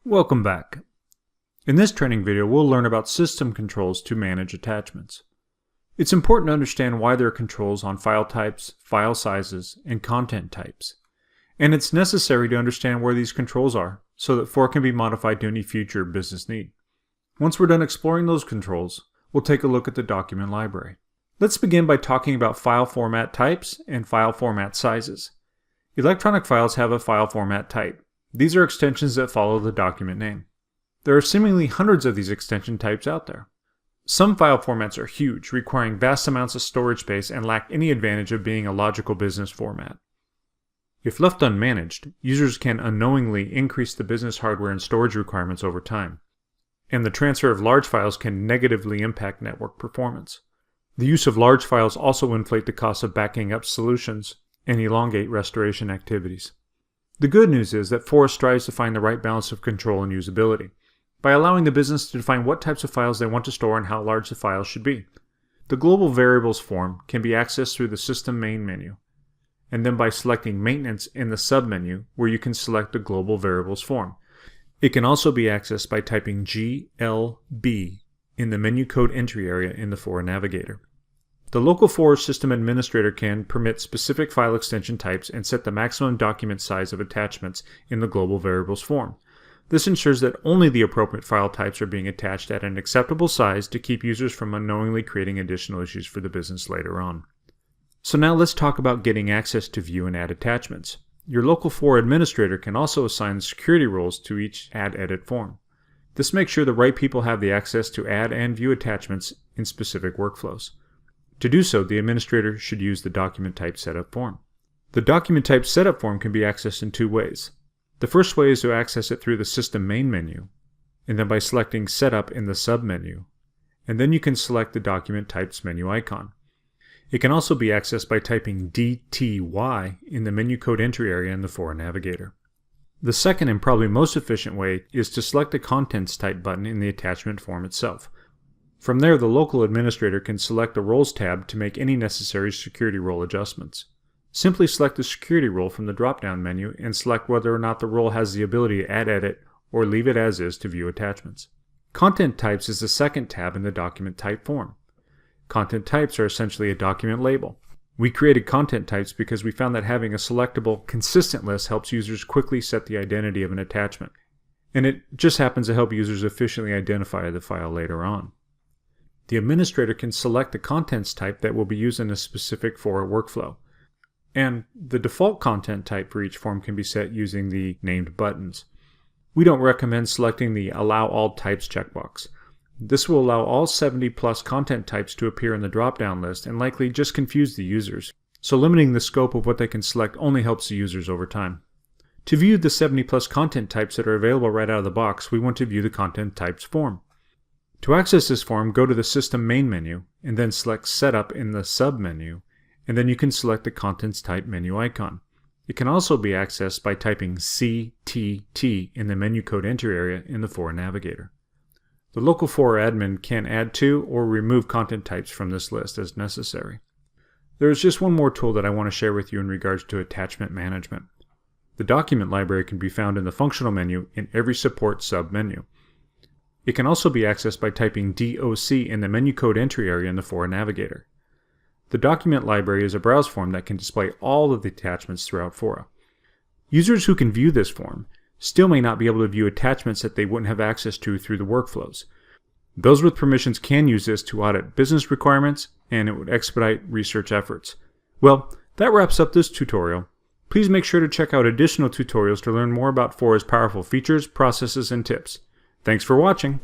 Welcome back. In this training video, we'll learn about system controls to manage attachments. It's important to understand why there are controls on file types, file sizes, and content types. And it's necessary to understand where these controls are so that FOURA can be modified to any future business need. Once we're done exploring those controls, we'll take a look at the document library. Let's begin by talking about file format types and file format sizes. Electronic files have a file format type. These are extensions that follow the document name. There are seemingly hundreds of these extension types out there. Some file formats are huge, requiring vast amounts of storage space and lack any advantage of being a logical business format. If left unmanaged, users can unknowingly increase the business hardware and storage requirements over time, and the transfer of large files can negatively impact network performance. The use of large files also inflate the cost of backing up solutions and elongate restoration activities. The good news is that FOURA strives to find the right balance of control and usability, by allowing the business to define what types of files they want to store and how large the files should be. The Global Variables form can be accessed through the System main menu, and then by selecting Maintenance in the submenu, where you can select the Global Variables form. It can also be accessed by typing GLB in the menu code entry area in the FOURA Navigator. The local FOURA system administrator can permit specific file extension types and set the maximum document size of attachments in the Global Variables form. This ensures that only the appropriate file types are being attached at an acceptable size to keep users from unknowingly creating additional issues for the business later on. So now let's talk about getting access to view and add attachments. Your local FOURA administrator can also assign security roles to each add-edit form. This makes sure the right people have the access to add and view attachments in specific workflows. To do so, the administrator should use the Document Type Setup form. The Document Type Setup form can be accessed in two ways. The first way is to access it through the System main menu, and then by selecting Setup in the submenu, and then you can select the Document Types menu icon. It can also be accessed by typing DTY in the menu code entry area in the FOURA Navigator. The second and probably most efficient way is to select the Contents Type button in the attachment form itself. From there, the local administrator can select the Roles tab to make any necessary security role adjustments. Simply select the security role from the drop-down menu and select whether or not the role has the ability to add edit or leave it as is to view attachments. Content Types is the second tab in the document type form. Content types are essentially a document label. We created content types because we found that having a selectable, consistent list helps users quickly set the identity of an attachment, and it just happens to help users efficiently identify the file later on. The administrator can select the contents type that will be used in a specific FOURA workflow, and the default content type for each form can be set using the named buttons. We don't recommend selecting the Allow All Types checkbox. This will allow all 70+ content types to appear in the drop-down list and likely just confuse the users, so limiting the scope of what they can select only helps the users over time. To view the 70+ content types that are available right out of the box, we want to view the Content Types form. To access this form, go to the System main menu and then select Setup in the submenu, and then you can select the Contents Type menu icon. It can also be accessed by typing CTT in the menu code entry area in the FOURA Navigator. The local FOURA admin can add to or remove content types from this list as necessary. There is just one more tool that I want to share with you in regards to attachment management. The document library can be found in the functional menu in every support submenu. It can also be accessed by typing DOC in the menu code entry area in the FOURA Navigator. The document library is a browse form that can display all of the attachments throughout FOURA. Users who can view this form still may not be able to view attachments that they wouldn't have access to through the workflows. Those with permissions can use this to audit business requirements, and it would expedite research efforts. Well, that wraps up this tutorial. Please make sure to check out additional tutorials to learn more about FOURA's powerful features, processes, and tips. Thanks for watching.